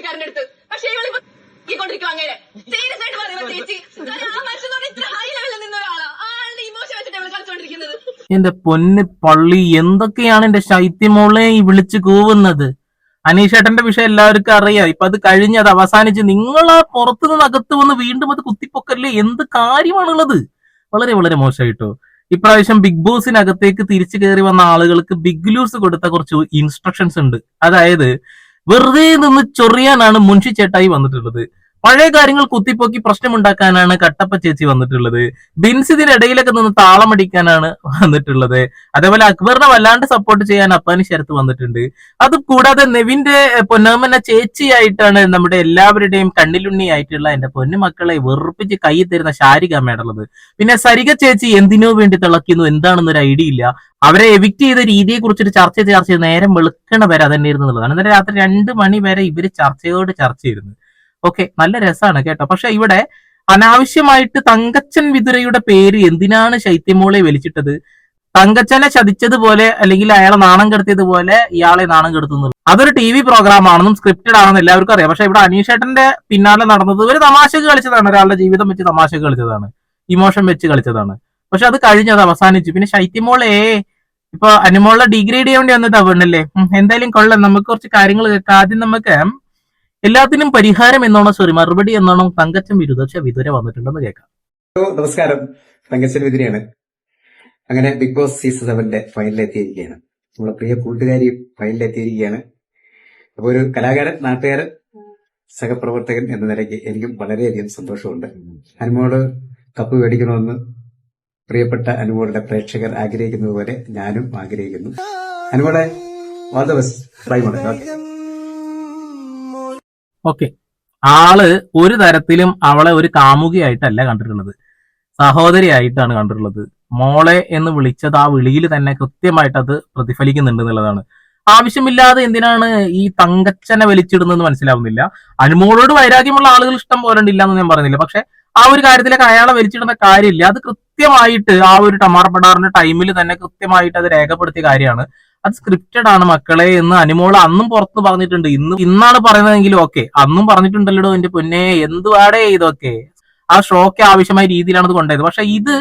പുള്ളിക്കാരന്റെ അടുത്ത്. പക്ഷെ ഇവളിപ്പോ കൊണ്ടിരിക്കും അങ്ങനെ സീരിയസ് ആയിട്ട് പറയുമ്പോ ചേച്ചി ആ മനുഷ്യൻ ഇത്ര ഹൈ ലെവലിൽ നിന്ന ഒരാളാ ആളുടെ ഇമോഷൻ വെച്ചിട്ട് ഇവള് കളിച്ചോണ്ടിരിക്കുന്നത്. എന്റെ പൊന്ന് പള്ളി, എന്തൊക്കെയാണ് എന്റെ ശൈത്യമോളെ ഈ വിളിച്ചു കൂവുന്നത്. അനീഷേട്ടന്റെ വിഷയം എല്ലാവർക്കും അറിയാം. ഇപ്പൊ അത് കഴിഞ്ഞ് അത് അവസാനിച്ച് നിങ്ങൾ ആ പുറത്തുനിന്ന് അകത്ത് വന്ന് വീണ്ടും അത് കുത്തിപ്പൊക്കല്ലേ, എന്ത് കാര്യമാണുള്ളത്. വളരെ വളരെ മോശമായിട്ടോ. ഇപ്രാവശ്യം ബിഗ് ബോസിനകത്തേക്ക് തിരിച്ചു കയറി വന്ന ആളുകൾക്ക് ബിഗ് ലൂസ് കൊടുത്ത കുറച്ച് ഇൻസ്ട്രക്ഷൻസ് ഉണ്ട്. അതായത് വെറുതെ നിന്ന് ചൊറിയാനാണ് മുൻഷി ചേട്ടായി വന്നിട്ടുള്ളത്. പഴയ കാര്യങ്ങൾ കുത്തിപ്പൊക്കി പ്രശ്നമുണ്ടാക്കാനാണ് കട്ടപ്പ ചേച്ചി വന്നിട്ടുള്ളത്. ബിൻസ് ഇതിനിടയിലൊക്കെ നിന്ന് താളമടിക്കാനാണ് വന്നിട്ടുള്ളത്. അതേപോലെ അക്ബറിനെ വല്ലാണ്ട് സപ്പോർട്ട് ചെയ്യാൻ അപ്പാനി ശരത്ത് വന്നിട്ടുണ്ട്. അത് കൂടാതെ നെവിന്റെ പൊന്നമ്മന ചേച്ചിയായിട്ടാണ് നമ്മുടെ എല്ലാവരുടെയും കണ്ണിലുണ്ണിയായിട്ടുള്ള എന്റെ പൊന്നു മക്കളെ വെറുപ്പിച്ച് കൈ തരുന്ന ശാരിക അമ്മയുള്ളത്. പിന്നെ സരിക ചേച്ചി എന്തിനോ വേണ്ടി തിളക്കുന്നു, എന്താണെന്നൊരു ഐഡിയ ഇല്ല. അവരെ എവിക്ട് ചെയ്ത രീതിയെ കുറിച്ചൊരു ചർച്ച ചെയ്ത് നേരം വെളുക്കണ വരെ അതന്നെയായിരുന്നു എന്നുള്ളതാണ്. അന്നേരം രാത്രി 2 മണി വരെ ഇവര് ചർച്ചയോട് ചർച്ചയായിരുന്നു. ഓക്കെ, നല്ല രസമാണ് കേട്ടോ. പക്ഷെ ഇവിടെ അനാവശ്യമായിട്ട് തങ്കച്ചൻ വിതുരയുടെ പേര് എന്തിനാണ് ശൈത്യമോളെ വലിച്ചിട്ടത്? തങ്കച്ചനെ ചതിച്ചതുപോലെ അല്ലെങ്കിൽ അയാളെ നാണം കെടുത്തിയതുപോലെ ഇയാളെ നാണം കെടുത്തുന്നത്. അതൊരു TV പ്രോഗ്രാം ആണെന്നും സ്ക്രിപ്റ്റഡ് ആണെന്ന് എല്ലാവർക്കും അറിയാം. പക്ഷെ ഇവിടെ അനീഷേട്ടന്റെ പിന്നാലെ നടന്നത് ഒരു തമാശക്ക് കളിച്ചതാണ്, ഒരാളുടെ ജീവിതം വെച്ച് തമാശക്ക് കളിച്ചതാണ്, ഇമോഷൻ വെച്ച് കളിച്ചതാണ്. പക്ഷെ അത് കഴിഞ്ഞ് അത് അവസാനിച്ചു. പിന്നെ ശൈത്യമോളെ ഇപ്പൊ അനുമോളെ ഡിഗ്രേഡ് ചെയ്യാൻ വേണ്ടി വന്നതാ വേണല്ലേ. എന്തായാലും കൊള്ളാം, നമുക്ക് കുറച്ച് കാര്യങ്ങൾ കേൾക്കാം. ആദ്യം നമുക്ക് എല്ലാത്തിനും പരിഹാരം എന്നോണം മറുപടി എന്നോണം തങ്കച്ചൻ വിതുര വന്നിട്ടുണ്ടെന്ന് കേൾക്കാം. നമസ്കാരം, തങ്കച്ചൻ വിതുരയാണ്. അങ്ങനെ ബിഗ് ബോസ് സീസൺ 7 ഫൈനലിലെത്തിയിരിക്കുകയാണ്. നമ്മളെ പ്രിയ കൂട്ടുകാരി ഫൈനലിലെത്തിയിരിക്കുകയാണ്. അപ്പൊ ഒരു കലാകാരൻ, നാട്ടുകാരൻ, സഹപ്രവർത്തകൻ എന്ന നിലയ്ക്ക് എനിക്കും വളരെയധികം സന്തോഷമുണ്ട്. അനുമോള് കപ്പ് മേടിക്കണമെന്ന് പ്രിയപ്പെട്ട അനുമോളുടെ പ്രേക്ഷകർ ആഗ്രഹിക്കുന്നത് പോലെ ഞാനും ആഗ്രഹിക്കുന്നു. അനുമോളെ ഓൾ ദ ബെസ്റ്റ്. ട്രൈ മോളെ. ഓക്കെ, ആള് ഒരു തരത്തിലും അവളെ ഒരു കാമുകിയായിട്ടല്ല കണ്ടിട്ടുള്ളത്, സഹോദരിയായിട്ടാണ് കണ്ടിട്ടുള്ളത്. മോളെ എന്ന് വിളിച്ചത് ആ വിളിയിൽ തന്നെ കൃത്യമായിട്ട് അത് പ്രതിഫലിക്കുന്നുണ്ട് എന്നുള്ളതാണ്. ആവശ്യമില്ലാതെ എന്തിനാണ് ഈ തങ്കച്ചനെ വലിച്ചിടുന്നതെന്ന് മനസ്സിലാവുന്നില്ല. അനുമോളോട് വൈരാഗ്യമുള്ള ആളുകൾ ഇഷ്ടം പോലെ ഉണ്ടില്ല എന്ന് ഞാൻ പറയുന്നില്ല. പക്ഷെ ആ ഒരു കാര്യത്തിലൊക്കെ അയാളെ വലിച്ചിടുന്ന കാര്യമില്ല. അത് കൃത്യമായിട്ട് ആ ഒരു ടമാർ പടാറിന്റെ ടൈമിൽ തന്നെ കൃത്യമായിട്ട് അത് രേഖപ്പെടുത്തിയ കാര്യമാണ്. അത് സ്ക്രിപ്റ്റഡ് ആണ് മക്കളെ എന്ന് അനുമോള് അന്നും പുറത്ത് പറഞ്ഞിട്ടുണ്ട്. ഇന്നാണ് പറയുന്നതെങ്കിലും ഓക്കെ, അന്നും പറഞ്ഞിട്ടുണ്ടല്ലോ എന്റെ പൊന്നെ, എന്തുവാടേ ഇതൊക്കെ. ആ ഷോക്ക് ആവശ്യമായ രീതിയിലാണ് ഇത് കൊണ്ടുപോയത്. പക്ഷെ ഇത്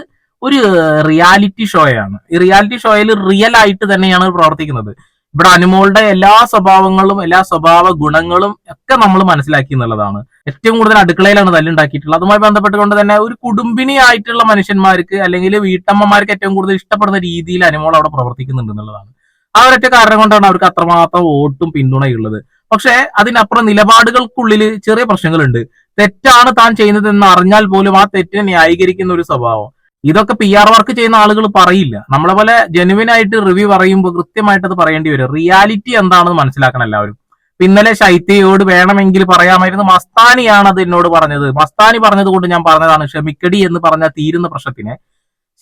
ഒരു റിയാലിറ്റി ഷോയാണ്. ഈ റിയാലിറ്റി ഷോയിൽ റിയൽ ആയിട്ട് തന്നെയാണ് പ്രവർത്തിക്കുന്നത്. ഇവിടെ അനുമോളുടെ എല്ലാ സ്വഭാവങ്ങളും എല്ലാ സ്വഭാവ ഗുണങ്ങളും ഒക്കെ നമ്മൾ മനസ്സിലാക്കി എന്നുള്ളതാണ്. ഏറ്റവും കൂടുതൽ അടുക്കളയിലാണ് തല്ലുണ്ടാക്കിയിട്ടുള്ളത്. അതുമായി ബന്ധപ്പെട്ടുകൊണ്ട് തന്നെ ഒരു കുടുംബിനി ആയിട്ടുള്ള മനുഷ്യന്മാർക്ക് അല്ലെങ്കിൽ വീട്ടമ്മമാർക്ക് ഏറ്റവും കൂടുതൽ ഇഷ്ടപ്പെടുന്ന രീതിയിൽ അനുമോൾ അവിടെ പ്രവർത്തിക്കുന്നുണ്ട് എന്നുള്ളതാണ്. ആ ഒരൊറ്റ കാരണം കൊണ്ടാണ് അവർക്ക് അത്രമാത്രം വോട്ടും പിന്തുണയുള്ളത്. പക്ഷെ അതിനപ്പുറം നിലപാടുകൾക്കുള്ളിൽ ചെറിയ പ്രശ്നങ്ങളുണ്ട്. തെറ്റാണ് താൻ ചെയ്യുന്നത് എന്ന് അറിഞ്ഞാൽ പോലും ആ തെറ്റിനെ ന്യായീകരിക്കുന്ന ഒരു സ്വഭാവം. ഇതൊക്കെ PR വർക്ക് ചെയ്യുന്ന ആളുകൾ പറയില്ല. നമ്മളെ പോലെ ജെനുവിൻ ആയിട്ട് റിവ്യൂ പറയുമ്പോൾ കൃത്യമായിട്ട് അത് പറയേണ്ടി വരും. റിയാലിറ്റി എന്താണെന്ന് മനസ്സിലാക്കണം എല്ലാവരും. ഇന്നലെ ശൈത്യയോട് വേണമെങ്കിൽ പറയാമായിരുന്നു, മസ്താനിയാണ് അത് എന്നോട് പറഞ്ഞത്, മസ്താനി പറഞ്ഞത് കൊണ്ട് ഞാൻ പറഞ്ഞതാണ്, ക്ഷമിക്കടി എന്ന് പറഞ്ഞാൽ തീരുന്ന പ്രശ്നത്തിനെ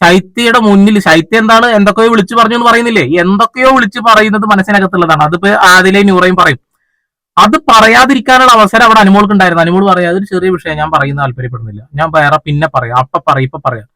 ശൈത്യയുടെ മുന്നിൽ ശൈത്യ എന്താണ് എന്തൊക്കെയോ വിളിച്ചു പറഞ്ഞു എന്ന് പറയുന്നില്ലേ, എന്തൊക്കെയോ വിളിച്ചു പറയുന്നത് മനസ്സിനകത്തുള്ളതാണ്. അതിപ്പോ ആദിലെ നൂറയും പറയും. അത് പറയാതിരിക്കാനുള്ള അവസരം അവിടെ അനുമോൾക്ക് ഉണ്ടായിരുന്നു. അനുമോൾ പറയാം, അതൊരു ചെറിയ വിഷയം, ഞാൻ പറയുന്ന താല്പര്യപ്പെടുന്നില്ല, ഞാൻ വേറെ പിന്നെ പറയാം, ഇപ്പൊ പറയാം.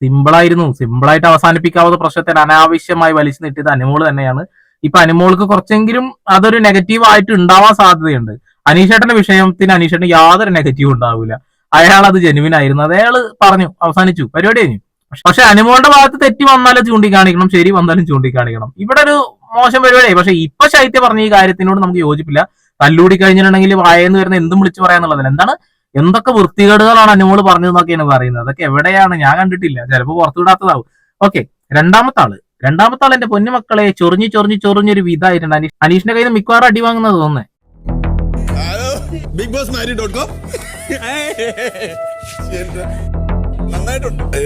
സിമ്പിളായിട്ട് അവസാനിപ്പിക്കാവുന്ന പ്രശ്നത്തിൽ അനാവശ്യമായി വലിച്ചു നീട്ടിയത് അനുമോൾ തന്നെയാണ്. ഇപ്പൊ അനുമോൾക്ക് കുറച്ചെങ്കിലും അതൊരു നെഗറ്റീവ് ആയിട്ട് ഉണ്ടാവാൻ സാധ്യതയുണ്ട്. അനീഷേട്ടന്റെ വിഷയത്തിന് അനീഷേട്ടന് യാതൊരു നെഗറ്റീവ് ഉണ്ടാവില്ല. അയാൾ അത് ജെനുവിൻ ആയിരുന്നു, അത് അയാൾ പറഞ്ഞു, അവസാനിച്ചു, പരിപാടി കഴിഞ്ഞു. പക്ഷെ അനുമോളുടെ ഭാഗത്ത് തെറ്റി വന്നാലും ചൂണ്ടിക്കാണിക്കണം, ശരി വന്നാലും ചൂണ്ടിക്കാണിക്കണം. ഇവിടെ ഒരു മോശം പരിപാടിയായി. പക്ഷെ ഇപ്പൊ ശൈത്യ പറഞ്ഞ ഈ കാര്യത്തിനോട് നമുക്ക് യോജിപ്പില്ല. തല്ലൂടി കഴിഞ്ഞിട്ടുണ്ടെങ്കിൽ വായെന്ന് വരുന്ന എന്തും വിളിച്ചു പറയാന്നുള്ളതിന് എന്താണ്, എന്തൊക്കെ വൃത്തികേടുകളാണ് അനുമോള് പറഞ്ഞതെന്നൊക്കെയാണ് പറയുന്നത്. അതൊക്കെ എവിടെയാണ്, ഞാൻ കണ്ടിട്ടില്ല, ചിലപ്പോൾ പുറത്തു വിടാത്തതാവും. ഓക്കെ, രണ്ടാമത്തെ ആള് എന്റെ പൊന്നുമക്കളെ ചൊറിഞ്ഞൊരു വിധായിട്ടുണ്ട്. അനീഷിന്റെ കയ്യിൽ നിന്ന് മിക്കവാറും അടി വാങ്ങുന്നത് തോന്നുന്നേ.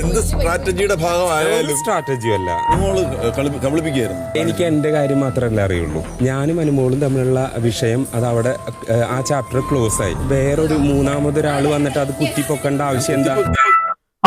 എന്ത് സ്ട്രാറ്റജിയുടെ ഭാഗമായാലും സ്ട്രാറ്റജി അല്ല, കബളിപ്പിക്കുകയായിരുന്നു. എനിക്ക് എന്റെ കാര്യം മാത്രമല്ല അറിയുള്ളൂ. ഞാനും അനുമോളും തമ്മിലുള്ള വിഷയം അത് അവിടെ ആ ചാപ്റ്റർ ക്ലോസ് ആയി. വേറൊരു മൂന്നാമതൊരാൾ വന്നിട്ട് അത് കുത്തിപ്പൊക്കേണ്ട ആവശ്യം എന്താ?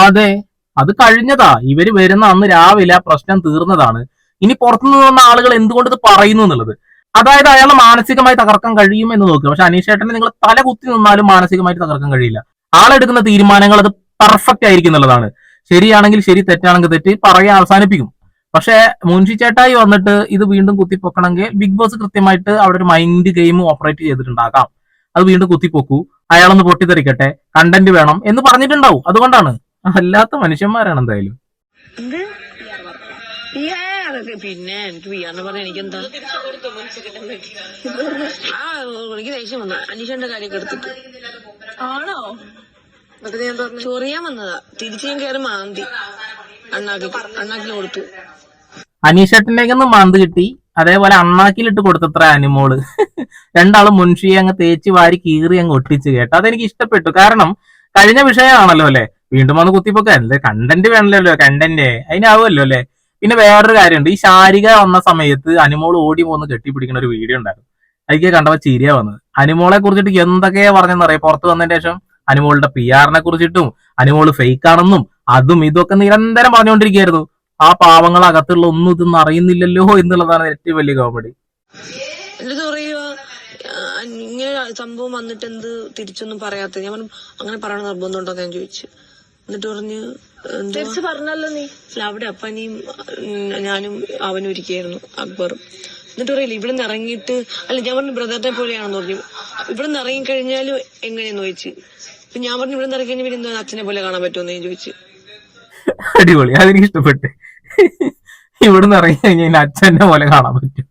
അതെ, അത് കഴിഞ്ഞതാ. ഇവര് വരുന്ന അന്ന് രാവിലെ ആ പ്രശ്നം തീർന്നതാണ്. ഇനി പുറത്തുനിന്ന് വന്ന ആളുകൾ എന്തുകൊണ്ട് ഇത് പറയുന്നു എന്നുള്ളത്. അതായത് അയാളെ മാനസികമായി തകർക്കാൻ കഴിയും എന്ന് നോക്കുക. പക്ഷെ അനീഷേട്ടനെ നിങ്ങൾ തല കുത്തി നിന്നാലും മാനസികമായിട്ട് തകർക്കാൻ കഴിയില്ല. ആളെടുക്കുന്ന തീരുമാനങ്ങൾ അത് പെർഫെക്റ്റ് ആയിരിക്കും എന്നുള്ളതാണ്. ശരിയാണെങ്കിൽ ശരി, തെറ്റാണെങ്കിൽ തെറ്റ്, പറയാൻ അവസാനിപ്പിക്കും. പക്ഷെ മുൻഷി ചേട്ടായി വന്നിട്ട് ഇത് വീണ്ടും കുത്തിപ്പൊക്കണമെങ്കിൽ ബിഗ് ബോസ് കൃത്യമായിട്ട് അവിടെ ഒരു മൈൻഡ് ഗെയിം ഓപ്പറേറ്റ് ചെയ്തിട്ടുണ്ടാകാം. അത് വീണ്ടും കുത്തിപ്പൊക്കൂ, അയാളൊന്ന് പൊട്ടിത്തെറിക്കട്ടെ, കണ്ടന്റ് വേണം എന്ന് പറഞ്ഞിട്ടുണ്ടാവും. അതുകൊണ്ടാണ്. അല്ലാത്ത മനുഷ്യന്മാരാണ് എന്തായാലും. പിന്നെ എനിക്ക് പിയാന്ന് പറഞ്ഞ എനിക്കെന്താ എനിക്ക് ദേഷ്യം വന്ന അനീഷന്റെ കാര്യമൊക്കെ എടുത്തിട്ട് ആണോ? അതൊക്കെ ഞാൻ പറഞ്ഞു ചൊറിയാൻ വന്നതാ. തിരിച്ചു ഞാൻ കയറി മാന്തി അണ്ണാക്കിന് കൊടുത്തു. അനീഷേട്ടൻ്റെയൊന്ന് മാന്ത് കിട്ടി, അതേപോലെ അണ്ണാക്കിലിട്ട് കൊടുത്തത്ര അനുമോള്. രണ്ടാളും മുൻഷിയെ അങ്ങ് തേച്ച് വാരി കീറി അങ്ങ് ഒട്ടിച്ച് കേട്ടോ. അതെനിക്ക് ഇഷ്ടപ്പെട്ടു. കാരണം കഴിഞ്ഞ വിഷയമാണല്ലോ അല്ലെ, വീണ്ടും വന്ന് കുത്തിപ്പൊക്കെ അല്ലേ, കണ്ടന്റ് വേണമല്ലോ, കണ്ടന്റ് അതിനാവുമല്ലോ അല്ലെ. പിന്നെ വേറൊരു കാര്യമുണ്ട്, ഈ ശാരിക വന്ന സമയത്ത് അനുമോൾ ഓടി പോന്ന് കെട്ടിപ്പിടിക്കുന്ന ഒരു വീഡിയോ ഉണ്ടായിരുന്നു. അതിക്ക് കണ്ടപ്പോ ചിരിയാ വന്നത്. അനുമോളെ കുറിച്ചിട്ട് എന്തൊക്കെയാ പറഞ്ഞെന്നറിയാം പുറത്ത് വന്നതിന് ശേഷം. അനുമോളുടെ PR കുറിച്ചിട്ടും അനുമോള് ഫേക്ക് ആണെന്നും അതും ഇതൊക്കെ നിരന്തരം പറഞ്ഞുകൊണ്ടിരിക്കുകയായിരുന്നു. ആ പാവങ്ങൾ അകത്തുള്ള ഒന്നും ഇതൊന്നും അറിയുന്നില്ലല്ലോ എന്നുള്ളതാണ് ഏറ്റവും വലിയ കോമഡി. എന്നിട്ട് പറയുക ഇങ്ങനെ സംഭവം വന്നിട്ട് എന്ത് തിരിച്ചൊന്നും പറയാത്ത. ഞാൻ പറഞ്ഞു അങ്ങനെ പറയണ നിർബന്ധമുണ്ടോ ഞാൻ ചോദിച്ചു. എന്നിട്ട് പറഞ്ഞ് തിരിച്ചു പറഞ്ഞല്ലോ നീ. അവിടെ അപ്പനെയും ഞാനും അവനും ഇരിക്കുകയായിരുന്നു, അക്ബറും. എന്നിട്ട് പറയില്ല ഇവിടെ നിന്ന് ഇറങ്ങിയിട്ട് അല്ല, ഞാൻ പറഞ്ഞു ബ്രദറിനെ പോലെയാണെന്ന് പറഞ്ഞു. ഇവിടെ നിന്ന് ഇറങ്ങിക്കഴിഞ്ഞാലും എങ്ങനെയെന്ന് ചോദിച്ചു. അപ്പൊ ഞാൻ പറഞ്ഞു ഇവിടെ നിന്ന് ഇറങ്ങി കഴിഞ്ഞാൽ എന്താ അച്ഛനെ പോലെ കാണാൻ പറ്റുമെന്ന് ഞാൻ ചോദിച്ചു. അടിപൊളി, അതെനിക്ക് ഇഷ്ടപ്പെട്ടു. ഇവിടുന്ന് ഇറങ്ങി കഴിഞ്ഞാൽ അച്ഛനെ പോലെ കാണാൻ പറ്റും.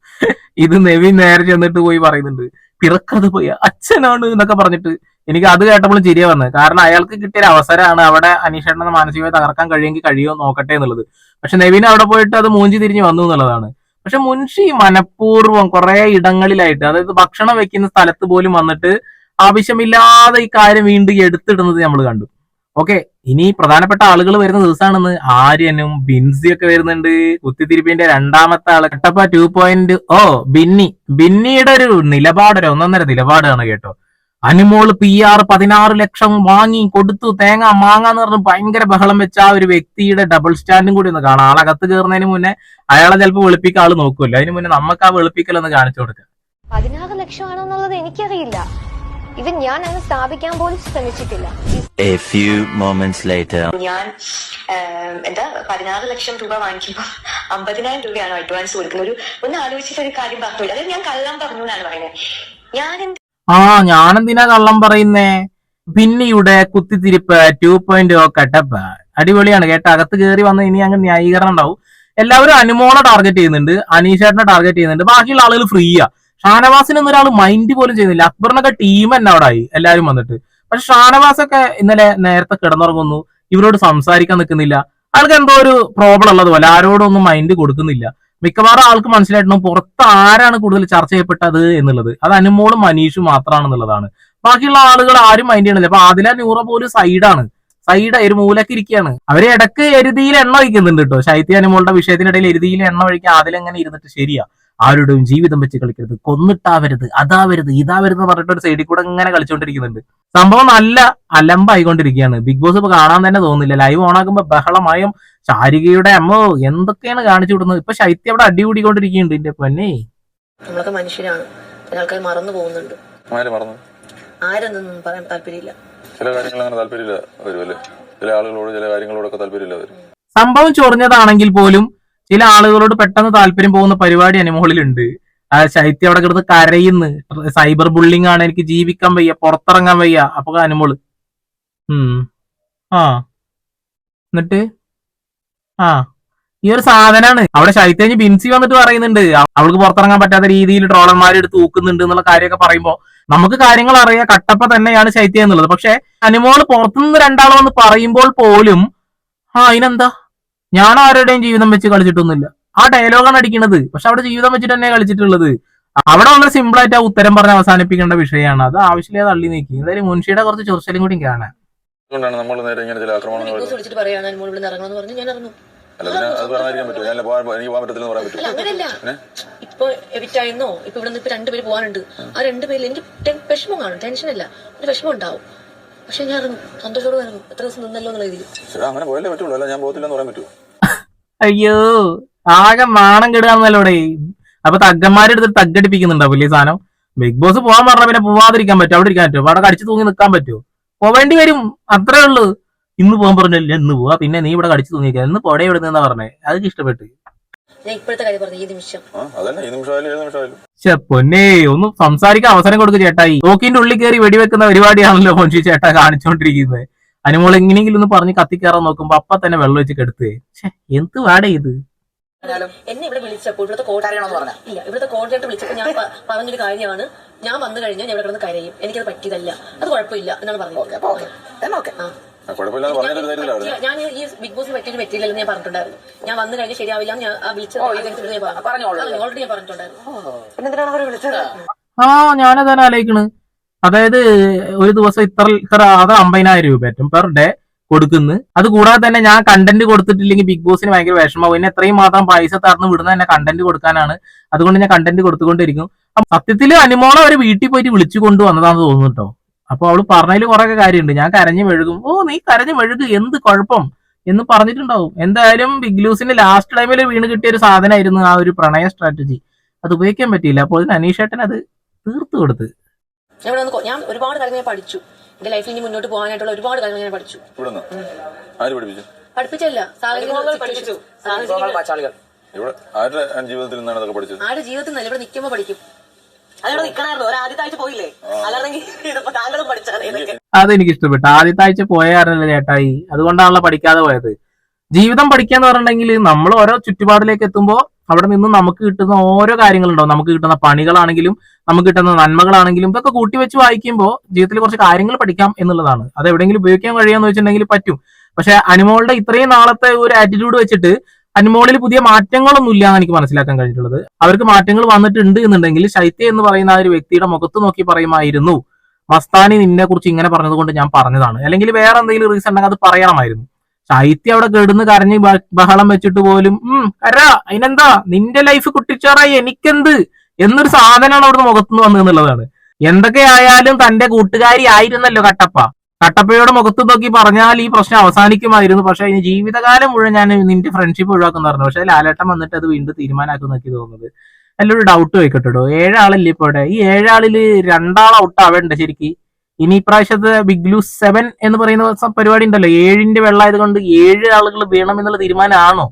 ഇത് നെവിൻ നേരെ ചെന്നിട്ട് പോയി പറയുന്നുണ്ട്, പിറക്കത് പോയി അച്ഛനാണ് എന്നൊക്കെ പറഞ്ഞിട്ട്. എനിക്ക് അത് കേട്ടപ്പോഴും ചിരിയ വന്നത്. കാരണം അയാൾക്ക് കിട്ടിയ അവസരമാണ് അവിടെ അനീഷേട്ടനെ മാനസികമായി തകർക്കാൻ കഴിയുമെങ്കിൽ കഴിയുമോ നോക്കട്ടെ എന്നുള്ളത്. പക്ഷെ നെവിൻ അവിടെ പോയിട്ട് അത് മൂഞ്ചി തിരിഞ്ഞ് വന്നു എന്നുള്ളതാണ്. പക്ഷെ മുൻഷി മനഃപൂർവ്വം കുറെ ഇടങ്ങളിലായിട്ട്, അതായത് ഭക്ഷണം വെക്കുന്ന സ്ഥലത്ത് പോലും വന്നിട്ട് ആവശ്യമില്ലാതെ ഈ കാര്യം വീണ്ടും എടുത്തിടുന്നത് നമ്മൾ കണ്ടു. ഓക്കെ, ഇനി പ്രധാനപ്പെട്ട ആളുകൾ വരുന്ന ദിവസമാണെന്ന്. ആര്യനും ബിൻസിയൊക്കെ വരുന്നുണ്ട്. കുത്തിത്തിരിപ്പിന്റെ രണ്ടാമത്തെ ആള് കട്ടപ്പ 2.0 ബിന്നിയുടെ ഒരു നിലപാട്, ഒരു ഒന്നൊന്നര നിലപാടാണ് കേട്ടോ. അനുമോൾ PR 16 ലക്ഷം വാങ്ങി കൊടുത്തു, തേങ്ങ മാങ്ങാന്ന് പറഞ്ഞ് ഭയങ്കര ബഹളം വെച്ച ആ ഒരു വ്യക്തിയുടെ ഡബിൾ സ്റ്റാൻഡും കൂടി ഒന്ന് കാണാം. ആളകത്ത് കയറുന്നതിന് മുന്നേ അയാളെ ചിലപ്പോൾ വെളുപ്പിക്കാൻ ആള് നോക്കുമല്ലോ, അതിന് മുന്നേ നമുക്ക് ആ വെളുപ്പിക്കലൊന്ന് കാണിച്ചു കൊടുക്കാം. 16 ലക്ഷമാണെന്നുള്ളത് എനിക്കറിയില്ല. ഇത് ഞാൻ അങ്ങ് സ്ഥാപിക്കാൻ പോലും ശ്രമിച്ചിട്ടില്ല. A few moments later. ഞാൻ എന്താ 16 ലക്ഷം രൂപ വാങ്ങിക്കുമ്പോൾ 50,000 രൂപയാണ് അഡ്വാൻസ് കൊടുക്കുന്നത്. ഒന്ന് ആലോചിച്ചിട്ട് ഒരു കാര്യം പറഞ്ഞില്ല. അതായത് ഞാൻ കള്ളം പറഞ്ഞു എന്നാണ് പറയുന്നത്. ഞാനെന്തിനാ കള്ളം പറയുന്നേ? ബിന്നിയുടെ കുത്തിത്തിരിപ്പ് 2.0 കട്ടപ്പ അടിപൊളിയാണ് കേട്ടോ. അകത്ത് കയറി വന്ന് ഇനി അങ്ങ് ന്യായീകരണം ഉണ്ടാവും. എല്ലാവരും അനുമോളെ ടാർഗറ്റ് ചെയ്യുന്നുണ്ട്, അനീഷേട്ടനെ ടാർഗറ്റ് ചെയ്യുന്നുണ്ട്, ബാക്കിയുള്ള ആളുകൾ ഫ്രീയാ. ഷാനവാസിനൊന്നും ഒരാൾ മൈൻഡ് പോലും ചെയ്യുന്നില്ല. അക്ബറിനൊക്കെ ടീം തന്നെ അവിടെ ആയി എല്ലാവരും വന്നിട്ട്. പക്ഷെ ഷാനവാസൊക്കെ ഇന്നലെ നേരത്തെ കിടന്നുറങ്ങുന്നു, ഇവരോട് സംസാരിക്കാൻ നിൽക്കുന്നില്ല. ആൾക്ക് എന്തോ ഒരു പ്രോബ്ലം ഉള്ളതുപോലെ ആരോടൊന്നും മൈൻഡ് കൊടുക്കുന്നില്ല. മിക്കവാറും ആൾക്ക് മനസ്സിലായിട്ടുണ്ടാവും പുറത്ത് ആരാണ് കൂടുതൽ ചർച്ച ചെയ്യപ്പെട്ടത് എന്നുള്ളത്. അത് അനുമോളും മനീഷും മാത്രമാണെന്നുള്ളതാണ്. ബാക്കിയുള്ള ആളുകൾ ആരും മൈൻഡ് ചെയ്യണില്ല. അപ്പൊ ആദില നൂറ പോലും സൈഡ് ഒരു മൂലക്ക് ഇരിക്കുകയാണ്. അവര് ഇടക്ക് എരുതിയിൽ എണ്ണ ഒഴിക്കുന്നുണ്ട് കേട്ടോ. ശൈത്യ അനുമോളുടെ വിഷയത്തിനിടയിൽ എരുതിയിൽ എണ്ണ ഒഴിക്കാൻ അതിലെങ്ങനെ ഇരുന്നിട്ട് ശരിയാ, ആരുടെയും ജീവിതം വെച്ച് കളിക്കരുത്, കൊന്നിട്ടാവരുത്, അതാവരുത്, ഇതാവരുത് എന്ന് പറഞ്ഞിട്ട് ഒരു സൈഡിൽ കൂടെ ഇങ്ങനെ കളിച്ചുകൊണ്ടിരിക്കുന്നുണ്ട്. സംഭവം നല്ല അലമ്പായിക്കൊണ്ടിരിക്കുകയാണ്. ബിഗ് ബോസ് ഇപ്പൊ കാണാൻ തന്നെ തോന്നുന്നില്ല. ലൈവ് ഓണാക്കുമ്പോ ബഹളമായും ശാരികയുടെ അമ്മോ എന്തൊക്കെയാണ് കാണിച്ചു വിടുന്നത്. ഇപ്പൊ ശൈത്യം അവിടെ അടികൂടിക്കൊണ്ടിരിക്കുന്നുണ്ട്. എന്റെ പൊന്നേ, നമ്മളൊക്കെ മനുഷ്യരാണ്, ആൾക്കാർ മറന്നു പോകുന്നുണ്ട്. ആരെന്നൊന്നും പറയാൻ താല്പര്യമില്ല. ചില കാര്യങ്ങൾ അങ്ങനെ താല്പര്യമില്ല വരുമല്ലേ, ചില ആളുകളോട് ചില കാര്യങ്ങളോടൊക്കെ താല്പര്യമില്ല വരും. സംഭവം ചൊറിഞ്ഞതാണെങ്കിൽ പോലും ചില ആളുകളോട് പെട്ടെന്ന് താല്പര്യം പോകുന്ന പരിപാടി അനുമോളിലുണ്ട്. ശൈത്യം അവിടെ കിടന്ന് കരയുന്നു, സൈബർ ബുള്ളിങ് ആണ്, എനിക്ക് ജീവിക്കാൻ വയ്യ, പുറത്തിറങ്ങാൻ വയ്യ. അപ്പൊ അനുമോള് എന്നിട്ട് ഈ ഒരു സാധനമാണ് അവിടെ. ശൈത്യഞ്ഞ് ബിൻസി വന്നിട്ട് പറയുന്നുണ്ട് അവൾക്ക് പുറത്തിറങ്ങാൻ പറ്റാത്ത രീതിയിൽ ട്രോളന്മാർ എടുത്ത് തൂക്കുന്നുണ്ട് എന്നുള്ള കാര്യമൊക്കെ പറയുമ്പോ നമുക്ക് കാര്യങ്ങൾ അറിയാം, കട്ടപ്പ തന്നെയാണ് ശൈത്യം എന്നുള്ളത്. പക്ഷെ അനുമോള് പുറത്തുനിന്ന് രണ്ടാൾ വന്ന് പറയുമ്പോൾ പോലും അതിനെന്താ, ഞാൻ ആരുടെയും ജീവിതം വെച്ച് കളിച്ചിട്ടൊന്നുമില്ല. ആ ഡയലോഗാണ് അടിക്കുന്നത്. പക്ഷെ അവിടെ ജീവിതം വെച്ചിട്ട് തന്നെ കളിച്ചിട്ടുള്ളത്. അവിടെ വളരെ സിമ്പിൾ ആയിട്ട് ആ ഉത്തരം പറഞ്ഞ് അവസാനിപ്പിക്കേണ്ട വിഷയമാണ്. അത് ആവശ്യമില്ല തള്ളി നീക്കി. എന്തായാലും മുൻഷിയുടെ കുറച്ച് ചൊറിച്ചലും കൂടി കാണാൻ. അതുകൊണ്ടാണ് നമ്മൾ നേരെ ഇങ്ങനെ ചില ആക്രമണങ്ങൾ അങ്ങനെയല്ല. ഇപ്പൊ എവിറ്റായിരുന്നോ, ഇപ്പൊ ഇവിടെ നിന്ന് 2 പേര് പോകാനുണ്ട്. ആ 2 പേരിൽ എനിക്ക് വിഷമം കാണും, ടെൻഷനല്ല, ഒരു വിഷമം ഉണ്ടാവും. പക്ഷെ ഞാൻ ഇറങ്ങും, സന്തോഷത്തോടെ ഇറങ്ങും. എത്ര ദിവസം നിന്നല്ലോ എന്നുള്ള രീതിയിൽ. അങ്ങനെ പോയല്ലേ പറ്റുള്ളൂ, അല്ല ഞാൻ പോകത്തില്ലെന്ന് പറയാൻ പറ്റുമോ? അയ്യോ, ആകെ നാണം കെടുകാന്നല്ലോടെ. അപ്പൊ തగ్గന്മാരെടുത്ത് തగ్గടിപ്പിക്കുന്നുണ്ടാവും വലിയ സാധനം. ബിഗ് ബോസ് പോകാൻ പറഞ്ഞാൽ പിന്നെ പോവാതിരിക്കാൻ പറ്റും, അവിടെ ഇരിക്കാൻ പറ്റുമോ? അവിടെ കടിച്ചു തൂങ്ങി നിൽക്കാൻ പറ്റുമോ? പോവേണ്ടി വരും, അത്രേ ഉള്ളൂ. ഇന്ന് പോകാൻ പറഞ്ഞില്ല, ഇന്ന് പോവാ, പിന്നെ നീ ഇവിടെ കടിച്ചു തൂങ്ങിക്കുക, ഇന്ന് പോടെ ഇവിടെ നിന്നാ പറഞ്ഞേ. അതൊക്കെ ഇഷ്ടപ്പെട്ടു. ഞാൻ ഇപ്പോഴത്തെ കാര്യം പറഞ്ഞു, ഈ നിമിഷം. അതന്നെ, ഈ നിമിഷമായാലും 7 നിമിഷമായാലും. പൊന്നേ ഒന്നും സംസാരിക്കാൻ അവസരം കൊടുക്കും ചേട്ടായി. തോക്കിന്റെ ഉള്ളിൽ കയറി വെടിവെക്കുന്ന പരിപാടിയാണല്ലോ മോൻഷി ചേട്ടാ കാണിച്ചോണ്ടിരിക്കുന്നത്. അനുമോൾ എങ്ങനെയെങ്കിലും ഒന്ന് പറഞ്ഞ് കത്തിക്കയറാൻ നോക്കുമ്പോ അപ്പൊ തന്നെ വെള്ളം വെച്ച് കെടുത്തേ. എന്ത് വാടേ ഇത്? എന്നെ ഇവിടെ വിളിച്ചപ്പോൾ ഇവിടുത്തെ കോർഡിനേറ്റർ വിളിച്ചപ്പോൾ ഞാൻ പറഞ്ഞൊരു കാര്യമാണ്, ഞാൻ വന്നു കഴിഞ്ഞാൽ ഞാൻ ഇവിടെ കിടന്ന് കരയും, എനിക്കത് പറ്റിയതല്ല, അത് കുഴപ്പമില്ല എന്നാണ് പറഞ്ഞത്. ഞാൻ ഈ ബിഗ് ബോസിന് പറ്റിയൊരു മെറ്റീരിയൽ ഞാൻ പറഞ്ഞിട്ടുണ്ടായിരുന്നു. ഞാൻ വന്നു കഴിഞ്ഞാൽ ശരിയാവില്ല, ഞാൻ വിളിച്ചത് ഓൾറെഡി ഞാൻ പറഞ്ഞിട്ടുണ്ടായിരുന്നു. ഞാനതാണ് ആലോചിക്കണ്. അതായത് ഒരു ദിവസം ഇത്ര അത് 50,000 രൂപ പറ്റും പെർ ഡേ കൊടുക്കുന്നു. അത് കൂടാതെ തന്നെ ഞാൻ കണ്ടന്റ് കൊടുത്തിട്ടില്ലെങ്കിൽ ബിഗ് ബോസിന് ഭയങ്കര വിഷമമാവും. എന്നെ എത്രയും മാത്രം പൈസ തറന്ന് വിടുന്ന തന്നെ കണ്ടന്റ് കൊടുക്കാനാണ്. അതുകൊണ്ട് ഞാൻ കണ്ടന്റ് കൊടുത്തുകൊണ്ടിരിക്കും. സത്യത്തിൽ അനുമോളെ അവര് വീട്ടിൽ പോയിട്ട് വിളിച്ചു കൊണ്ടുവന്നതാണെന്ന് തോന്നുന്നു കേട്ടോ. അപ്പൊ അവള് പറഞ്ഞതിൽ കുറെ കാര്യമുണ്ട്. ഞാൻ കരഞ്ഞു മെഴുകും, നീ കരഞ്ഞു മെഴുകു, എന്ത് കുഴപ്പം എന്ന് പറഞ്ഞിട്ടുണ്ടാവും. എന്തായാലും ബിഗ് ലൂസിന്റെ ലാസ്റ്റ് ടൈമിൽ വീണ് കിട്ടിയ ഒരു സാധനമായിരുന്നു ആ ഒരു പ്രണയ സ്ട്രാറ്റജി. അത് ഉപയോഗിക്കാൻ പറ്റിയില്ല. അപ്പോൾ അനീഷേട്ടൻ അത് തീർത്തു കൊടുത്ത്. ഞാൻ ഒരുപാട് കാര്യങ്ങൾ പഠിച്ചു. എന്റെ ലൈഫിൽ ഇനി മുന്നോട്ട് പോകാനായിട്ടുള്ള ഒരുപാട് കാര്യങ്ങൾ ഞാൻ പഠിച്ചു. പഠിപ്പിച്ചല്ല, ജീവിതത്തിൽ നിന്നാണ് അതൊക്കെ പഠിച്ചത്. ആരുടെ ജീവിതത്തിൽ നല്ല ഇവിടെ നിൽക്കുമ്പോ പഠിക്കും. അതെനിക്ക് ഇഷ്ടപ്പെട്ടു. ആദ്യത്തെ ആഴ്ച പോയ കാരണല്ലേ ചേട്ടായി, അതുകൊണ്ടാണല്ലോ പഠിക്കാതെ പോയത്. ജീവിതം പഠിക്കാന്ന് പറഞ്ഞിട്ടുണ്ടെങ്കിൽ നമ്മൾ ഓരോ ചുറ്റുപാടിലേക്ക് എത്തുമ്പോൾ അവിടെ നിന്ന് നമുക്ക് കിട്ടുന്ന ഓരോ കാര്യങ്ങളുണ്ടാവും. നമുക്ക് കിട്ടുന്ന പണികളാണെങ്കിലും നമുക്ക് കിട്ടുന്ന നന്മകളാണെങ്കിലും ഇതൊക്കെ കൂട്ടി വെച്ച് വായിക്കുമ്പോൾ ജീവിതത്തിൽ കുറച്ച് കാര്യങ്ങൾ പഠിക്കാം എന്നുള്ളതാണ്. അത് എവിടെയെങ്കിലും ഉപയോഗിക്കാൻ കഴിയാന്ന് വെച്ചിട്ടുണ്ടെങ്കിൽ പറ്റും. പക്ഷെ അനുമോളുടെ ഇത്രയും നാളത്തെ ഒരു ആറ്റിറ്റ്യൂഡ് വെച്ചിട്ട് അനുമോളിൽ പുതിയ മാറ്റങ്ങളൊന്നും ഇല്ല എന്ന് എനിക്ക് മനസ്സിലാക്കാൻ കഴിഞ്ഞിട്ടുള്ളത്. അവർക്ക് മാറ്റങ്ങൾ വന്നിട്ടുണ്ട് എന്നുണ്ടെങ്കിൽ ശൈത്യ എന്ന് പറയുന്ന ആ ഒരു വ്യക്തിയുടെ മുഖത്ത് നോക്കി പറയുമായിരുന്നു, മസ്താനി നിന്നെ കുറിച്ച് ഇങ്ങനെ പറഞ്ഞത് കൊണ്ട് ഞാൻ പറഞ്ഞതാണ്, അല്ലെങ്കിൽ വേറെ എന്തെങ്കിലും റീസൺ ഉണ്ടെങ്കിൽ അത് പറയണമായിരുന്നു. ശൈത്യ അവിടെ കിടന്ന് കരഞ്ഞ് ബഹളം വെച്ചിട്ട് പോലും അതിനെന്താ നിന്റെ ലൈഫ് കുട്ടിച്ചോറായി എനിക്കെന്ത് എന്നൊരു സാധനമാണ് അവിടുന്ന് മുഖത്തുനിന്ന് വന്നത് എന്നുള്ളതാണ്. എന്തൊക്കെയായാലും തന്റെ കൂട്ടുകാരി ആയിരുന്നല്ലോ കട്ടപ്പയുടെ മുഖത്ത് നോക്കി പറഞ്ഞാൽ ഈ പ്രശ്നം അവസാനിക്കുമായിരുന്നു. പക്ഷെ ഇനി ജീവിതകാലം മുഴുവൻ ഞാൻ നിന്റെ ഫ്രണ്ട്ഷിപ്പ് ഒഴിവാക്കുന്ന പറഞ്ഞു. പക്ഷെ ലാലേട്ടൻ വന്നിട്ട് അത് വീണ്ടും തീരുമാനമാക്കുന്ന എനിക്ക് തോന്നുന്നത്. നല്ലൊരു ഡൗട്ട് വെക്കട്ടോ, 7 ആളില്ലേ ഇപ്പൊ ഇവിടെ? ഈ 7 ആളില് 2 ആൾ ഔട്ട് ആവേണ്ട ശരിക്കും. ഇനി ഇപ്രാവശ്യത്തെ ബിഗ് ലൂസ് 7 എന്ന് പറയുന്ന പരിപാടി ഉണ്ടല്ലോ, 7ന്റെ വെള്ളമായത് കൊണ്ട് 7 ആളുകൾ വേണം എന്നുള്ള തീരുമാനമാണോ?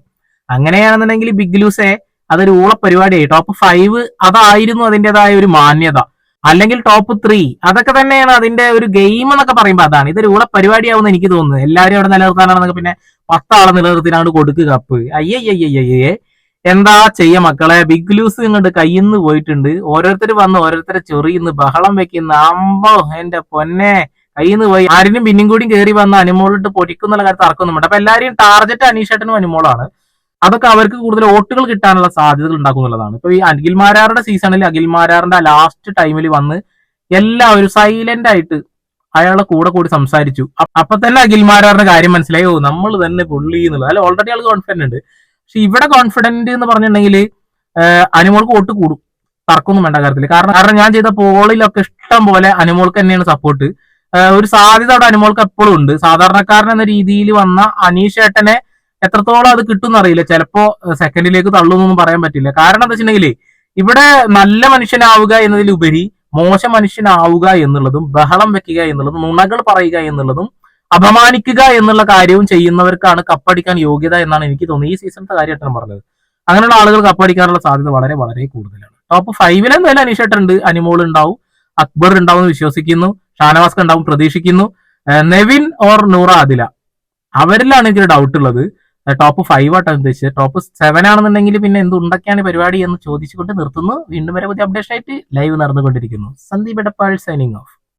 അങ്ങനെയാണെന്നുണ്ടെങ്കിൽ ബിഗ് ലൂസെ അതൊരു ഊള പരിപാടിയായി. ടോപ്പ് 5 അതായിരുന്നു അതിൻ്റെതായ ഒരു മാന്യത. അല്ലെങ്കിൽ ടോപ്പ് 3 അതൊക്കെ തന്നെയാണ് അതിന്റെ ഒരു ഗെയിം എന്നൊക്കെ പറയുമ്പോൾ അതാണ്. ഇതൊരു ഊള പരിപാടിയാവുമെന്ന് എനിക്ക് തോന്നുന്നത്. എല്ലാവരും അവിടെ നിലനിർത്താനാണെന്നൊക്കെ പിന്നെ 10 ആളെ നിലനിർത്തിനാണ് കൊടുക്കുക കപ്പ്. അയ്യയ്യയ്യേ, എന്താ ചെയ്യ മക്കളെ, ബിഗ് ലൂസ് ഇങ്ങോട്ട് കയ്യിന്ന് പോയിട്ടുണ്ട്. ഓരോരുത്തർ വന്ന് ഓരോരുത്തരെ ചൊറിയുന്നു, ബഹളം വെക്കുന്ന, അമ്പോ എന്റെ പൊന്നെ കയ്യിന്ന് പോയി. ആരിനും പിന്നും കൂടി കയറി വന്ന് അനുമോളിട്ട് പൊരിക്കുന്നുള്ള കാര്യത്തിൽ തർക്കൊന്നുമുണ്ട്. അപ്പൊ എല്ലാവരെയും ടാർഗറ്റ് അനീഷേട്ടനും അനുമോളാണ്. അതൊക്കെ അവർക്ക് കൂടുതൽ വോട്ടുകൾ കിട്ടാനുള്ള സാധ്യതകൾ ഉണ്ടാക്കുന്നുള്ളതാണ്. ഇപ്പൊ ഈ അഖിൽമാരാറുടെ സീസണിൽ അഖിൽമാരാറിന്റെ ലാസ്റ്റ് ടൈമിൽ വന്ന് എല്ലാവരും സൈലന്റ് ആയിട്ട് അയാളെ കൂടി സംസാരിച്ചു. അപ്പൊ തന്നെ അഖിൽമാരാറിന്റെ കാര്യം മനസ്സിലായോ, നമ്മൾ തന്നെ പുള്ളി എന്നുള്ളത്. അല്ല, ഓൾറെഡി ആൾക്ക് കോൺഫിഡന്റ് ഉണ്ട്. പക്ഷെ ഇവിടെ കോൺഫിഡന്റ് എന്ന് പറഞ്ഞിട്ടുണ്ടെങ്കിൽ അനുമോൾക്ക് വോട്ട് കൂടും, തർക്കമൊന്നും വേണ്ട കാര്യത്തിൽ. കാരണം ഞാൻ ചെയ്ത പോളിലൊക്കെ ഇഷ്ടം പോലെ അനുമോൾക്ക് തന്നെയാണ് സപ്പോർട്ട്. ഒരു സാധ്യത അവിടെ അനുമോൾക്ക് എപ്പോഴും ഉണ്ട്. സാധാരണക്കാരൻ എന്ന രീതിയിൽ വന്ന അനീഷേട്ടനെ എത്രത്തോളം അത് കിട്ടും എന്നറിയില്ല. ചിലപ്പോ സെക്കൻഡിലേക്ക് തള്ളുന്നൊന്നും പറയാൻ പറ്റില്ല. കാരണം എന്താ വെച്ചിട്ടുണ്ടെങ്കിൽ ഇവിടെ നല്ല മനുഷ്യനാവുക എന്നതിലുപരി മോശം മനുഷ്യനാവുക എന്നുള്ളതും ബഹളം വെക്കുക എന്നുള്ളതും നുണകൾ പറയുക എന്നുള്ളതും അപമാനിക്കുക എന്നുള്ള കാര്യവും ചെയ്യുന്നവർക്കാണ് കപ്പടിക്കാൻ യോഗ്യത എന്നാണ് എനിക്ക് തോന്നുന്നത്. ഈ സീസണത്തെ കാര്യമായിട്ടാണ് പറഞ്ഞത്. അങ്ങനെയുള്ള ആളുകൾ കപ്പടിക്കാനുള്ള സാധ്യത വളരെ വളരെ കൂടുതലാണ്. ടോപ്പ് 5 എന്തായാലും അനീഷേട്ടൻ ഉണ്ട്, അനുമോൾ ഉണ്ടാവും, അക്ബർ ഉണ്ടാവും എന്ന് വിശ്വസിക്കുന്നു, ഷാനവാസ്ക ഉണ്ടാവും പ്രതീക്ഷിക്കുന്നു, നെവിൻ ഓർ നൂറ ആദില അവരിലാണ് എനിക്കൊരു ഡൗട്ട് ഉള്ളത്. ടോപ്പ് 5 ആയിട്ടാണ് ഉദ്ദേശിച്ചത്. ടോപ്പ് 7 ആണെന്നുണ്ടെങ്കിൽ പിന്നെ എന്തുണ്ടൊക്കെയാണ് പരിപാടി എന്ന് ചോദിച്ചുകൊണ്ട് നിർത്തുന്നു. വീണ്ടും വരെ പുതിയ അപ്ഡേഷൻ ആയിട്ട് ലൈവ് നടന്നുകൊണ്ടിരിക്കുന്നു. Sandeep Edappal signing off.